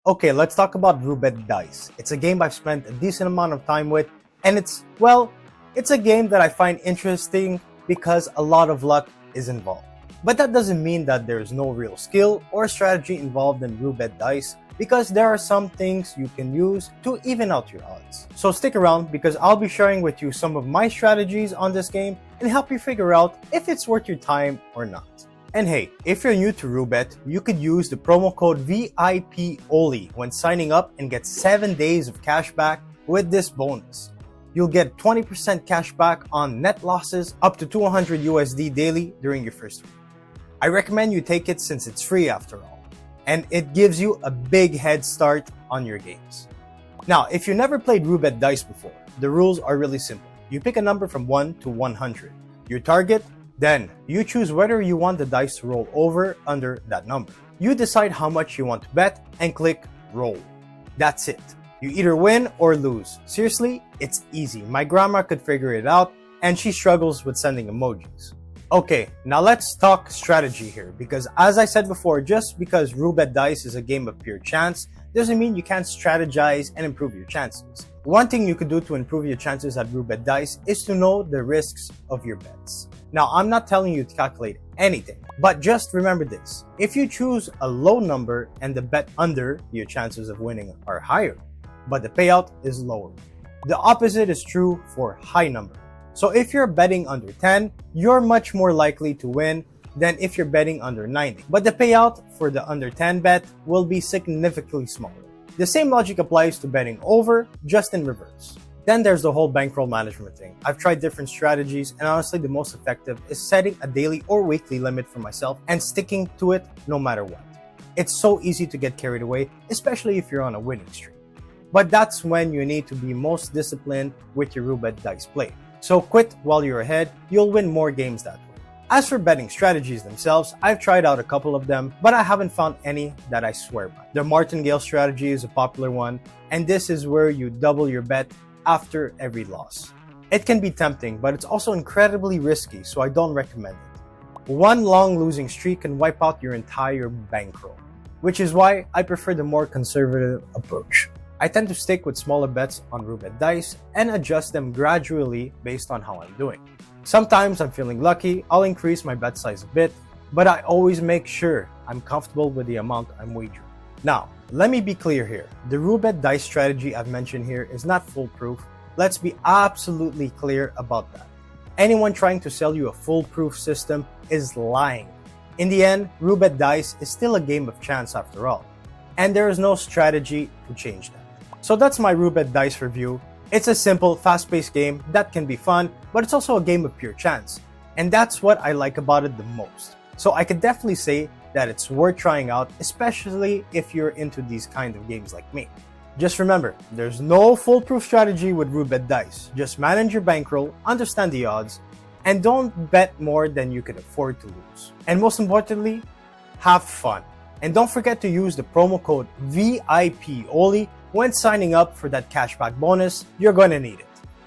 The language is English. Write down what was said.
Okay, let's talk about Roobet Dice. It's a game I've spent a decent amount of time with, and it's a game that I find interesting because a lot of luck is involved. But that doesn't mean that there's no real skill or strategy involved in Roobet Dice, because there are some things you can use to even out your odds. So stick around because I'll be sharing with you some of my strategies on this game and help you figure out if it's worth your time or not. And hey, if you're new to Roobet, you could use the promo code VIPONLY when signing up and get 7 days of cashback with this bonus. You'll get 20% cashback on net losses up to 200 USD daily during your first week. I recommend you take it since it's free after all, and it gives you a big head start on your games. Now, if you never played Roobet Dice before, the rules are really simple. You pick a number from 1 to 100. Your target, then you choose whether you want the dice to roll over under that number. You decide how much you want to bet and click roll. That's it. You either win or lose. Seriously, it's easy. My grandma could figure it out and she struggles with sending emojis. Okay, now let's talk strategy here, because as I said before, just because Roobet Dice is a game of pure chance doesn't mean you can't strategize and improve your chances. One thing you could do to improve your chances at Roobet Dice is to know the risks of your bets. Now, I'm not telling you to calculate anything, but just remember this. If you choose a low number and the bet under, your chances of winning are higher, but the payout is lower. The opposite is true for high number. So if you're betting under 10, you're much more likely to win than if you're betting under 90. But the payout for the under 10 bet will be significantly smaller. The same logic applies to betting over, just in reverse. Then there's the whole bankroll management thing. I've tried different strategies, and honestly the most effective is setting a daily or weekly limit for myself and sticking to it no matter what. It's so easy to get carried away, especially if you're on a winning streak. But that's when you need to be most disciplined with your Roobet Dice play. So quit while you're ahead, you'll win more games that way. As for betting strategies themselves, I've tried out a couple of them, but I haven't found any that I swear by. The martingale strategy is a popular one, and this is where you double your bet after every loss. It can be tempting, but it's also incredibly risky, so I don't recommend it. One long losing streak can wipe out your entire bankroll, which is why I prefer the more conservative approach. I tend to stick with smaller bets on Roobet Dice and adjust them gradually based on how I'm doing. Sometimes I'm feeling lucky, I'll increase my bet size a bit, but I always make sure I'm comfortable with the amount I'm wagering. Now, let me be clear here. The Roobet Dice strategy I've mentioned here is not foolproof. Let's be absolutely clear about that. Anyone trying to sell you a foolproof system is lying. In the end, Roobet Dice is still a game of chance after all, and there is no strategy to change that. So that's my Roobet Dice review. It's a simple, fast-paced game that can be fun, but it's also a game of pure chance, and that's what I like about it the most. So I could definitely say that it's worth trying out, especially if you're into these kind of games like me. Just remember, there's no foolproof strategy with Roobet Dice. Just manage your bankroll, understand the odds, and don't bet more than you can afford to lose. And most importantly, have fun. And don't forget to use the promo code VIPONLY when signing up for that cashback bonus. You're going to need it.